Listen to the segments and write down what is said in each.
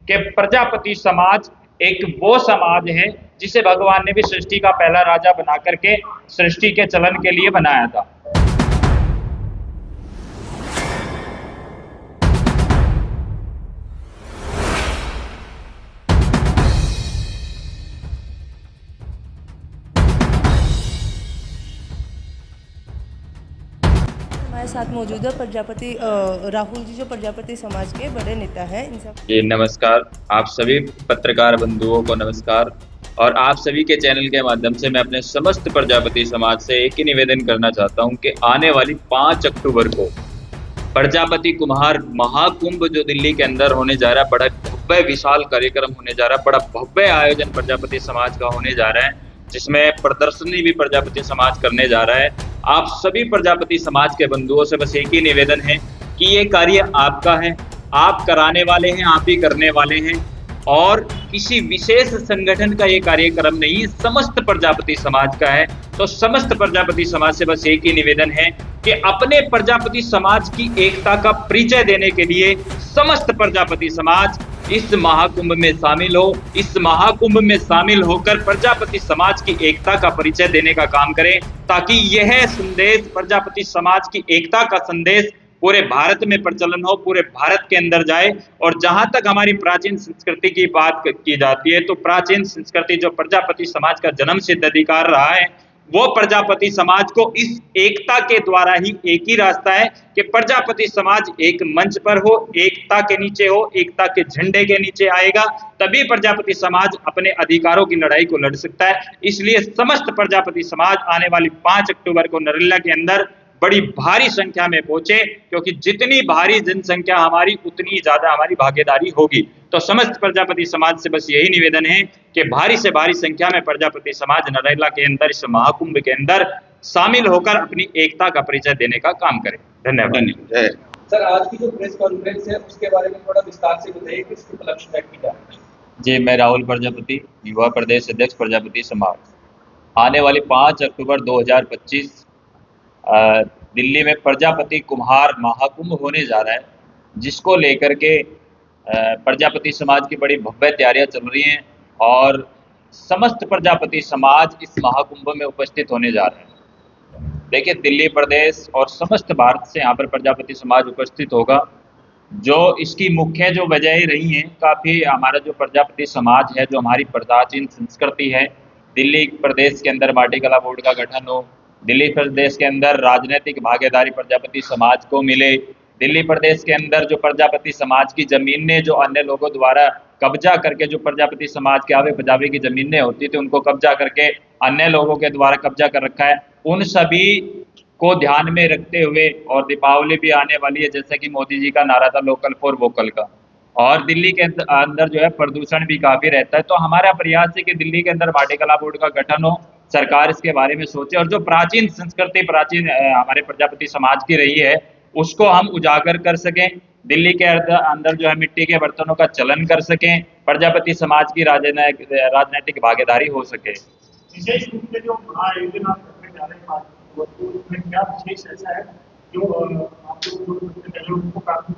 कि प्रजापति समाज एक वो समाज है जिसे भगवान ने भी सृष्टि का पहला राजा बना करके सृष्टि के चलन के लिए बनाया था। हमारे साथ मौजूद है प्रजापति राहुल जी, जो प्रजापति समाज के बड़े नेता हैं। इनसे जी नमस्कार, आप सभी पत्रकार बंधुओं को नमस्कार। और आप सभी के चैनल के माध्यम से मैं अपने समस्त प्रजापति समाज से एक ही निवेदन करना चाहता हूं कि आने वाली 5 अक्टूबर को प्रजापति कुम्हार महाकुंभ जो दिल्ली के अंदर होने जा रहा है, बड़ा भव्य विशाल कार्यक्रम होने जा रहा है, बड़ा भव्य आयोजन प्रजापति समाज का होने जा रहा है, जिसमें प्रदर्शनी भी प्रजापति समाज करने जा रहा है। आप सभी प्रजापति समाज के बंधुओं से बस एक ही निवेदन है कि ये कार्य आपका है, आप कराने वाले हैं, आप ही करने वाले हैं, और किसी विशेष संगठन का ये कार्यक्रम नहीं, समस्त प्रजापति समाज का है। तो समस्त प्रजापति समाज से बस एक ही निवेदन है कि अपने प्रजापति समाज की एकता का परिचय देने के लिए समस्त प्रजापति समाज इस महाकुंभ में शामिल हो। इस महाकुंभ में शामिल होकर प्रजापति समाज की एकता का परिचय देने का काम करें, ताकि यह संदेश, प्रजापति समाज की एकता का संदेश पूरे भारत में प्रचलन हो, पूरे भारत के अंदर जाए। और जहां तक हमारी प्राचीन संस्कृति की बात की जाती है, तो प्राचीन संस्कृति जो प्रजापति समाज का जन्म सिद्ध अधिकार रहा है, वो प्रजापति समाज को इस एकता के द्वारा ही, एक ही रास्ता है कि प्रजापति समाज एक मंच पर हो, एकता के नीचे हो, एकता के झंडे के नीचे आएगा, तभी प्रजापति समाज अपने अधिकारों की लड़ाई को लड़ सकता है। इसलिए समस्त प्रजापति समाज आने वाली 5 अक्टूबर को नरेला के अंदर बड़ी भारी संख्या में पहुंचे, क्योंकि जितनी भारी जनसंख्या हमारी, उतनी ज्यादा हमारी भागीदारी होगी। तो समस्त प्रजापति समाज से बस यही निवेदन है कि भारी से भारी संख्या में प्रजापति समाज नरेला के अंदर, इस महाकुंभ के अंदर शामिल होकर अपनी एकता का परिचय देने का काम करे। धन्यवाद। सर, आज की जो प्रेस कॉन्फ्रेंस है उसके बारे में थोड़ा विस्तार से बताइए, किस उपलक्ष्य में की जा रही है? जी, मैं राहुल प्रजापति, युवा प्रदेश अध्यक्ष प्रजापति समाज। आने वाली 5 अक्टूबर 2025 दिल्ली में प्रजापति कुम्हार महाकुंभ होने जा रहा है, जिसको लेकर के प्रजापति समाज की बड़ी भव्य तैयारियां चल रही हैं, और समस्त प्रजापति समाज इस महाकुंभ में उपस्थित होने जा रहे हैं। देखिए, दिल्ली प्रदेश और समस्त भारत से यहाँ पर प्रजापति समाज उपस्थित होगा। जो इसकी मुख्य जो वजह रही हैं, काफ़ी हमारा जो प्रजापति समाज है, जो हमारी प्राचीन संस्कृति है, दिल्ली प्रदेश के अंदर माटी कला बोर्ड का गठन हो, दिल्ली प्रदेश के अंदर राजनीतिक भागीदारी प्रजापति समाज को मिले, दिल्ली प्रदेश के अंदर जो प्रजापति समाज की जमीनें जो अन्य लोगों द्वारा कब्जा करके, जो प्रजापति समाज के आवे पजावे की जमीनें होती थी, उनको कब्जा करके अन्य लोगों के द्वारा कब्जा कर रखा है, उन सभी को ध्यान में रखते हुए, और दीपावली भी आने वाली है, जैसे कि मोदी जी का नारा था लोकल फॉर वोकल का, और दिल्ली के अंदर जो है प्रदूषण भी काफ़ी रहता है। तो हमारा प्रयास है कि दिल्ली के अंदर माटी कला बोर्ड का गठन हो, सरकार इसके बारे में सोचे, और जो प्राचीन संस्कृति, प्राचीन हमारे प्रजापति समाज की रही है, उसको हम उजागर कर सकें। दिल्ली के अंदर जो है मिट्टी के बर्तनों का चलन कर सकें, प्रजापति समाज की राजनीतिक भागीदारी हो सके। विशेष रूप से जो आयोजन आप करने जा रहे हैं, उसमें क्या विशेष ऐसा है जो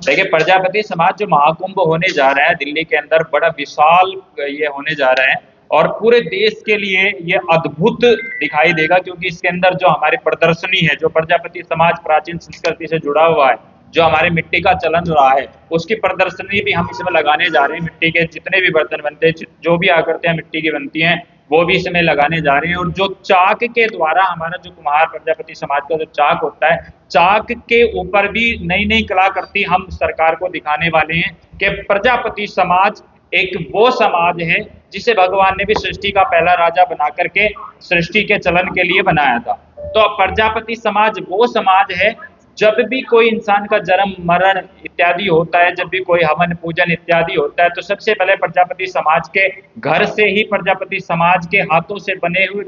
देखिए, प्रजापति समाज जो महाकुंभ होने जा रहा है दिल्ली के अंदर, बड़ा विशाल ये होने जा रहा है, और पूरे देश के लिए ये अद्भुत दिखाई देगा, क्योंकि इसके अंदर जो हमारी प्रदर्शनी है, जो प्रजापति समाज प्राचीन संस्कृति से जुड़ा हुआ है, जो हमारे मिट्टी का चलन रहा है, उसकी प्रदर्शनी भी हम इसमें लगाने जा रहे हैं। मिट्टी के जितने भी बर्तन बनते हैं, जो भी आकृतियां मिट्टी की बनती हैं, वो भी इसमें लगाने जा रहे हैं। और जो चाक के द्वारा हमारा जो कुम्हार प्रजापति समाज का जो चाक होता है, चाक के ऊपर भी नई नई कलाकृति हम सरकार को दिखाने वाले हैं कि प्रजापति समाज एक वो समाज है जिसे भगवान ने भी सृष्टि का पहला राजा बना करके सृष्टि के चलन के लिए बनाया था। तो प्रजापति समाज वो समाज है, जब भी कोई इंसान का जन्म, मरण इत्यादि होता है, जब भी कोई हवन पूजन इत्यादि होता है, तो सबसे पहले प्रजापति समाज के घर से ही, प्रजापति समाज के हाथों से बने हुए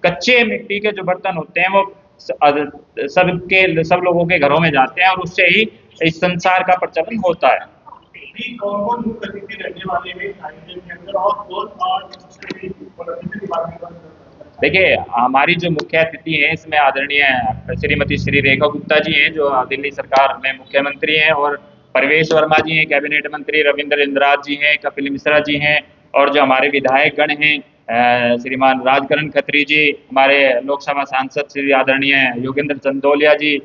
कच्चे मिट्टी के जो बर्तन होते हैं, वो सब लोगों के घरों में जाते हैं, और उससे ही इस संसार का प्रचलन होता है। कौन मुख्य अतिथि रहने वाले हैं आयोजन के अंदर, और कौन देखिए, हमारी जो मुख्य अतिथि हैं, इसमें आदरणीय श्रीमती श्री रेखा गुप्ता जी हैं, जो दिल्ली सरकार में मुख्यमंत्री हैं, और परवेश वर्मा जी हैं, कैबिनेट मंत्री रविंद्र इंद्राज जी हैं, कपिल मिश्रा जी हैं, और जो हमारे विधायक गण हैं श्रीमान राजकरण खत्री जी, हमारे लोकसभा सांसद श्री आदरणीय योगेंद्र चंदोलिया जी,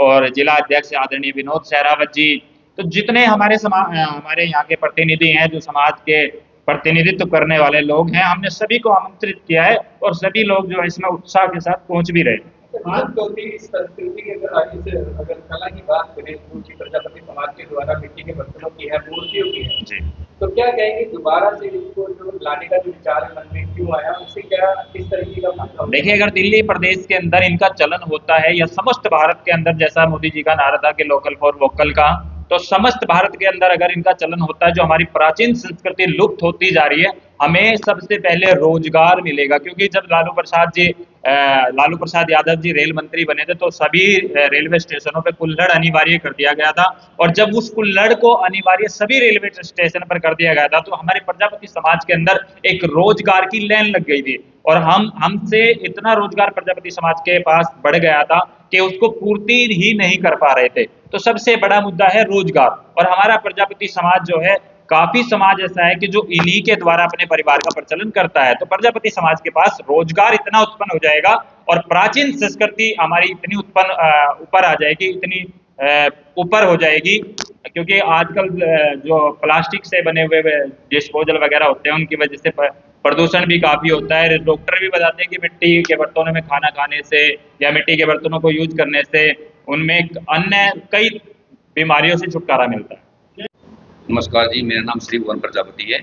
और जिला अध्यक्ष आदरणीय विनोद सहरावत जी। तो जितने हमारे यहाँ के प्रतिनिधि हैं, जो समाज के प्रतिनिधित्व करने वाले लोग हैं, हमने सभी को आमंत्रित किया है और सभी लोग जो है इसमें उत्साह के साथ पहुंच भी रहे। इस संस्कृति के अगर आगे से अगर कला की बात करें, जो प्रजापति समाज के द्वारा मिट्टी के बर्तनों की है, मूर्तियों की है जी, तो क्या कहेंगे दोबारा से इसको जो लाने का जो विचार मन में क्यों आया, उससे क्या किस तरीके का मतलब? देखिए, अगर दिल्ली प्रदेश के अंदर इनका चलन होता है या समस्त भारत के अंदर, जैसा मोदी जी का नारा था कि लोकल फॉर वोकल का, तो समस्त भारत के अंदर अगर इनका चलन होता है, जो हमारी प्राचीन संस्कृति लुप्त होती जा रही है, हमें सबसे पहले रोजगार मिलेगा। क्योंकि जब लालू प्रसाद यादव जी रेल मंत्री बने थे तो सभी रेलवे स्टेशनों पे कुल्हड़ अनिवार्य कर दिया गया था, और जब उस कुल्हड़ को अनिवार्य सभी रेलवे स्टेशन पर कर दिया गया था तो हमारे प्रजापति समाज के अंदर एक रोजगार की लाइन लग गई थी, और हमसे इतना रोजगार प्रजापति समाज के पास बढ़ गया था कि उसको पूर्ति ही नहीं कर पा रहे थे। तो सबसे बड़ा मुद्दा है रोजगार, और हमारा प्रजापति समाज जो है, काफी समाज ऐसा है कि जो इन्हीं के द्वारा अपने परिवार का प्रचलन करता है। तो प्रजापति समाज के पास रोजगार इतना उत्पन्न हो जाएगा और प्राचीन संस्कृति हमारी इतनी ऊपर आ जाएगी, इतनी ऊपर हो जाएगी। क्योंकि आजकल जो प्लास्टिक से बने हुए डिस्पोजल वगैरह होते हैं, उनकी वजह से प्रदूषण भी काफी होता है। डॉक्टर भी बताते हैं कि मिट्टी के बर्तनों में खाना खाने से या मिट्टी के बर्तनों को यूज करने से उनमें अन्य कई बीमारियों से छुटकारा मिलता है। नमस्कार जी, मेरा नाम श्री भुवन प्रजापति है।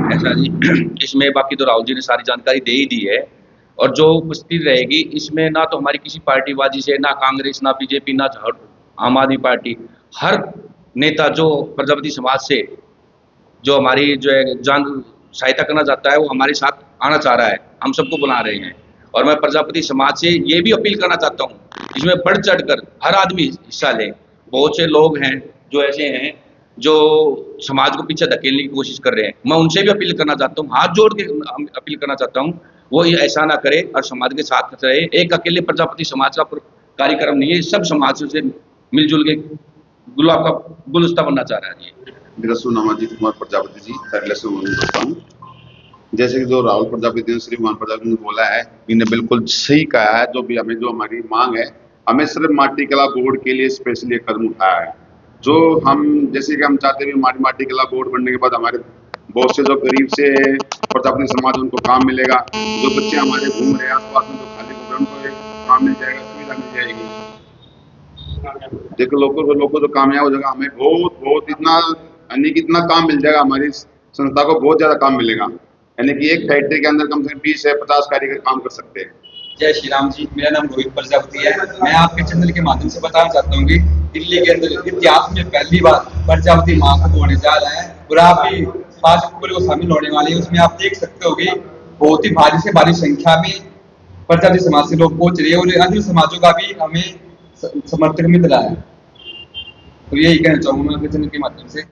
ऐसा जी, इसमें बाकी तो राहुल जी ने सारी जानकारी दे ही दी है, और जो उपस्थिति रहेगी इसमें ना तो हमारी किसी पार्टीबाजी से, ना कांग्रेस, ना बीजेपी, ना आम आदमी पार्टी, हर नेता जो प्रजापति समाज से जो हमारी जो है जान सहायता करना चाहता है, वो हमारे साथ आना चाह रहा है, हम सबको बुला रहे हैं। और मैं प्रजापति समाज से ये भी अपील करना चाहता हूँ, इसमें बढ़ चढ़ कर हर आदमी हिस्सा ले। बहुत से लोग हैं जो ऐसे हैं जो समाज को पीछे धकेलने की कोशिश कर रहे हैं, मैं उनसे भी अपील करना चाहता हूँ, हाथ जोड़ के अपील करना चाहता हूँ, वो ऐसा ना करे और समाज के साथ रहे। एक अकेले प्रजापति समाज का कार्यक्रम नहीं है, सब समाज से मिलजुल के गुलाब का गुलदस्ता बनना चाह रहा है। जी, मेरा नाम अजीत कुमार प्रजापति जी, सरले से बोलता हूँ। जैसे कि जो राहुल प्रजापति ने, श्री भुवन प्रजापति ने बोला है, इन्हें बिल्कुल सही कहा है। जो भी हमारी मांग है, हमें सिर्फ माटी कला बोर्ड के लिए स्पेशली कदम उठाया है। जो हम जैसे कि हम चाहते हैं माटी कला बोर्ड बनने के बाद हमारे बहुत से जो गरीब से प्रजापति समाज उनको काम मिलेगा। जो बच्चे हमारे घूम रहे हैं आसपास में, जो खाली हो उनको एक काम मिल जाएगा, सुविधा मिल जाएगी। देखो लोगों को तो कामयाब हो जाएगा, हमें बहुत इतना काम मिल जाएगा, हमारी संस्था को बहुत ज्यादा काम मिलेगा। यानी कि एक फैक्ट्री के अंदर कम से कम 20 से 50 कारीगर काम कर सकते हैं। जय श्री राम जी, मेरा नाम रोहित प्रजापति है। मैं आपके चैनल के माध्यम से बताना चाहता हूँ कि दिल्ली के अंदर इतिहास में पहली बार प्रजापति महोत्सव होने जा रहा है, और आप भी 5 अक्टूबर को शामिल होने वाले हैं। उसमें आप देख सकते हो कि बहुत ही भारी से भारी संख्या में प्रजापति समाज से लोग पहुंच रहे हैं, और अन्य समाजों का भी हमें समर्थन मिल रहा है। तो यही कहना चाहूंगा मैं अपने चैनल के माध्यम से।